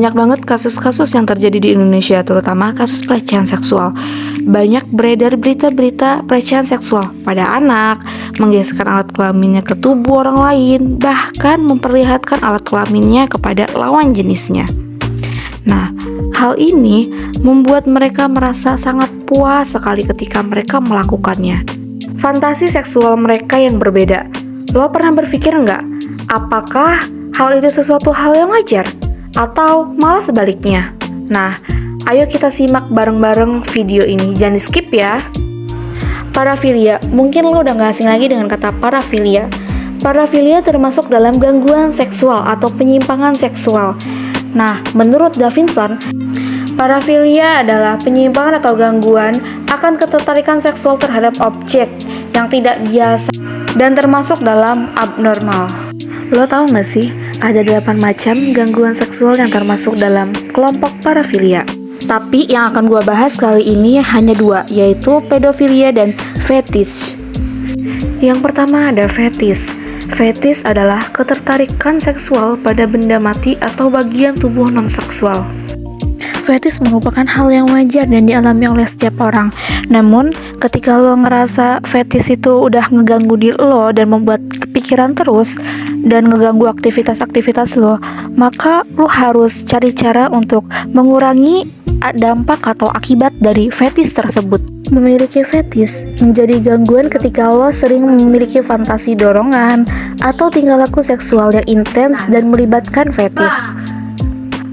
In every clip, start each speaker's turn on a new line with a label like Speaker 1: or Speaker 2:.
Speaker 1: Banyak banget kasus-kasus yang terjadi di Indonesia, terutama kasus pelecehan seksual. Banyak beredar berita-berita pelecehan seksual pada anak, menggeserkan alat kelaminnya ke tubuh orang lain, bahkan memperlihatkan alat kelaminnya kepada lawan jenisnya. Nah, hal ini membuat mereka merasa sangat puas sekali ketika mereka melakukannya. Fantasi seksual mereka yang berbeda. Lo pernah berpikir nggak, apakah hal itu sesuatu hal yang wajar? Atau malah sebaliknya? Nah, ayo kita simak bareng-bareng video ini, jangan di skip ya. Parafilia, mungkin lo udah gak asing lagi dengan kata parafilia. Parafilia termasuk dalam gangguan seksual atau penyimpangan seksual. Nah, menurut Davidson, parafilia adalah penyimpangan atau gangguan akan ketertarikan seksual terhadap objek yang tidak biasa dan termasuk dalam abnormal. Lo tahu gak sih, ada 8 macam gangguan seksual yang termasuk dalam kelompok parafilia. Tapi yang akan gue bahas kali ini hanya 2, yaitu pedofilia dan fetish. Yang pertama ada fetish. Fetish adalah ketertarikan seksual pada benda mati atau bagian tubuh non-seksual. Fetish merupakan hal yang wajar dan dialami oleh setiap orang. Namun, ketika lo ngerasa fetish itu udah ngeganggu diri lo dan membuat kepikiran terus dan ngeganggu aktivitas-aktivitas lo, maka lo harus cari cara untuk mengurangi dampak atau akibat dari fetish tersebut. Memiliki fetish menjadi gangguan ketika lo sering memiliki fantasi dorongan atau tingkah laku seksual yang intens dan melibatkan fetish.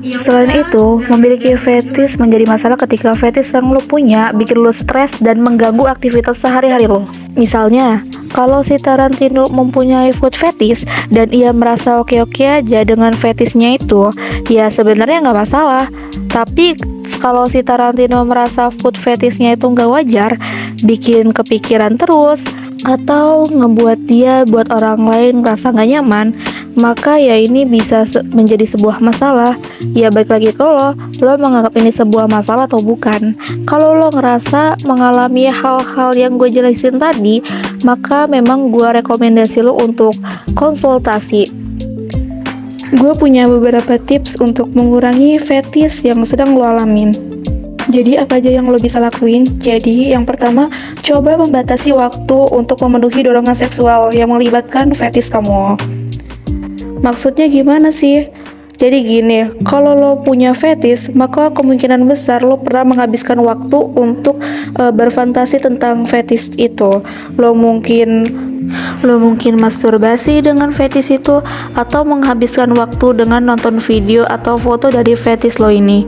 Speaker 1: Selain itu, memiliki fetish menjadi masalah ketika fetish yang lo punya bikin lo stres dan mengganggu aktivitas sehari-hari lo. Misalnya, kalau si Tarantino mempunyai food fetish dan ia merasa oke-oke aja dengan fetishnya itu, ya sebenarnya nggak masalah. Tapi kalau si Tarantino merasa food fetishnya itu nggak wajar, bikin kepikiran terus, atau ngebuat dia buat orang lain merasa nggak nyaman, maka ya ini bisa menjadi sebuah masalah. Ya balik lagi ke lo menganggap ini sebuah masalah atau bukan. Kalau lo ngerasa mengalami hal-hal yang gue jelasin tadi, maka memang gue rekomendasi lo untuk konsultasi. Gue punya beberapa tips untuk mengurangi fetish yang sedang lo alamin. Jadi apa aja yang lo bisa lakuin? Jadi yang pertama, coba membatasi waktu untuk memenuhi dorongan seksual yang melibatkan fetish kamu. Maksudnya gimana sih? Jadi gini, kalau lo punya fetish, maka kemungkinan besar lo pernah menghabiskan waktu untuk berfantasi tentang fetish itu. Lo mungkin masturbasi dengan fetish itu, atau menghabiskan waktu dengan nonton video atau foto dari fetish lo ini.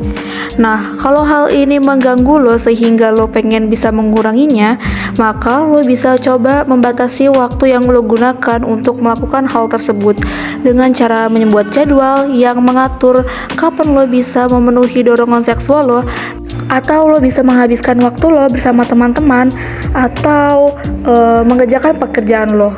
Speaker 1: Nah, kalau hal ini mengganggu lo sehingga lo pengen bisa menguranginya, maka lo bisa coba membatasi waktu yang lo gunakan untuk melakukan hal tersebut dengan cara membuat jadwal yang mengatur kapan lo bisa memenuhi dorongan seksual lo, atau lo bisa menghabiskan waktu lo bersama teman-teman, atau mengerjakan pekerjaan lo.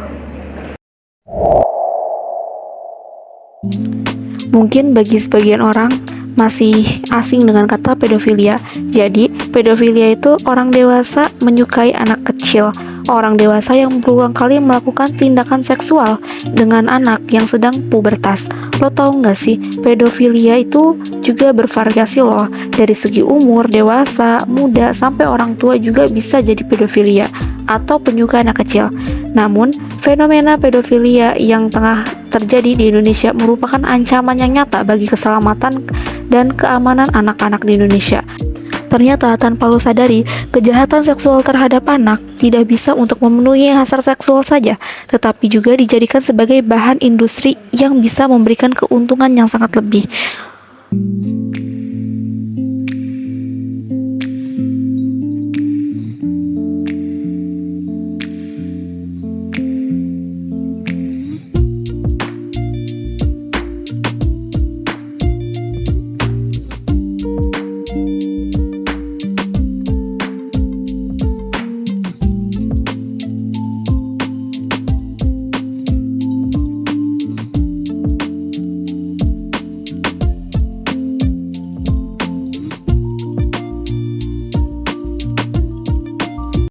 Speaker 1: Mungkin bagi sebagian orang masih asing dengan kata pedofilia. Jadi, pedofilia itu orang dewasa menyukai anak kecil. Orang dewasa yang berulang kali melakukan tindakan seksual dengan anak yang sedang pubertas. Lo tau gak sih, pedofilia itu juga bervariasi loh. Dari segi umur, dewasa, muda, sampai orang tua juga bisa jadi pedofilia atau penyuka anak kecil. Namun, fenomena pedofilia yang tengah terjadi di Indonesia merupakan ancaman yang nyata bagi keselamatan dan keamanan anak-anak di Indonesia. Ternyata tanpa lo sadari, kejahatan seksual terhadap anak tidak bisa untuk memenuhi hasrat seksual saja, tetapi juga dijadikan sebagai bahan industri yang bisa memberikan keuntungan yang sangat lebih.